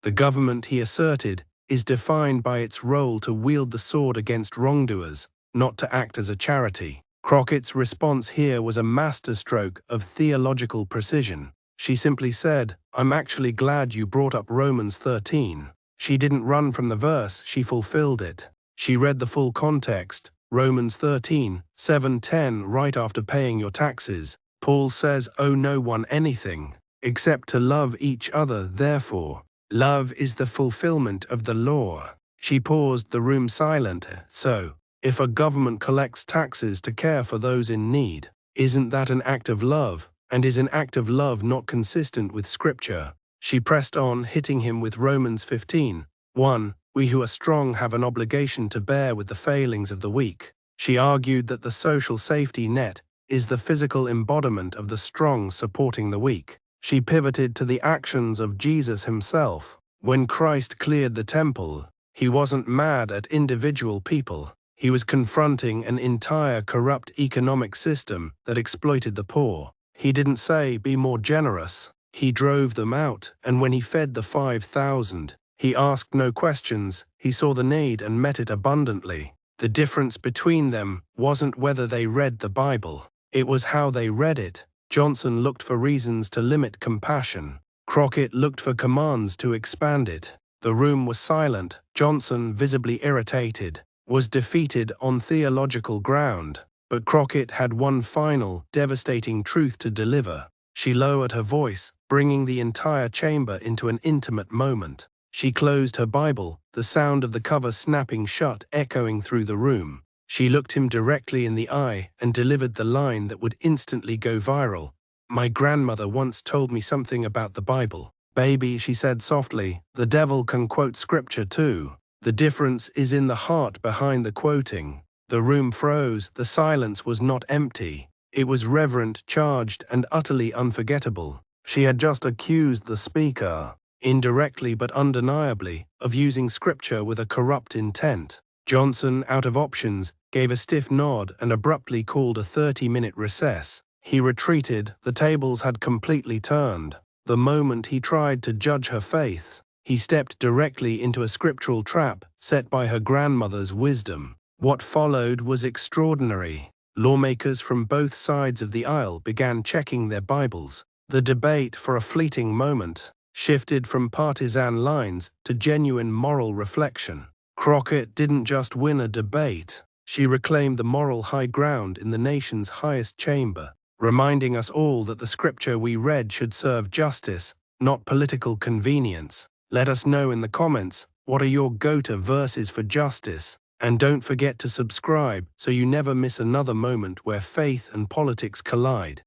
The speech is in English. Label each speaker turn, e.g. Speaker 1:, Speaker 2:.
Speaker 1: The government, he asserted, is defined by its role to wield the sword against wrongdoers, not to act as a charity. Crockett's response here was a masterstroke of theological precision. She simply said, "I'm actually glad you brought up Romans 13. She didn't run from the verse, she fulfilled it. She read the full context, Romans 13, 7-10, right after paying your taxes. Paul says, owe no one anything, except to love each other, therefore. Love is the fulfillment of the law." She paused, the room silent. So, if a government collects taxes to care for those in need, isn't that an act of love? And is an act of love not consistent with Scripture? She pressed on, hitting him with Romans 15:1. We who are strong have an obligation to bear with the failings of the weak. She argued that the social safety net is the physical embodiment of the strong supporting the weak. She pivoted to the actions of Jesus himself. When Christ cleared the temple, he wasn't mad at individual people. He was confronting an entire corrupt economic system that exploited the poor. He didn't say, be more generous. He drove them out, and when he fed the 5,000, he asked no questions. He saw the need and met it abundantly. The difference between them wasn't whether they read the Bible. It was how they read it. Johnson looked for reasons to limit compassion. Crockett looked for commands to expand it. The room was silent. Johnson, visibly irritated, was defeated on theological ground. But Crockett had one final, devastating truth to deliver. She lowered her voice, bringing the entire chamber into an intimate moment. She closed her Bible, the sound of the cover snapping shut echoing through the room. She looked him directly in the eye and delivered the line that would instantly go viral. My grandmother once told me something about the Bible. Baby, she said softly, the devil can quote Scripture too. The difference is in the heart behind the quoting. The room froze. The silence was not empty. It was reverent, charged, and utterly unforgettable. She had just accused the speaker, indirectly but undeniably, of using Scripture with a corrupt intent. Johnson, out of options, gave a stiff nod and abruptly called a 30-minute recess. He retreated. The tables had completely turned. The moment he tried to judge her faith, he stepped directly into a scriptural trap set by her grandmother's wisdom. What followed was extraordinary. Lawmakers from both sides of the aisle began checking their Bibles. The debate, for a fleeting moment, shifted from partisan lines to genuine moral reflection. Crockett didn't just win a debate. She reclaimed the moral high ground in the nation's highest chamber, reminding us all that the Scripture we read should serve justice, not political convenience. Let us know in the comments, what are your go-to verses for justice? And don't forget to subscribe so you never miss another moment where faith and politics collide.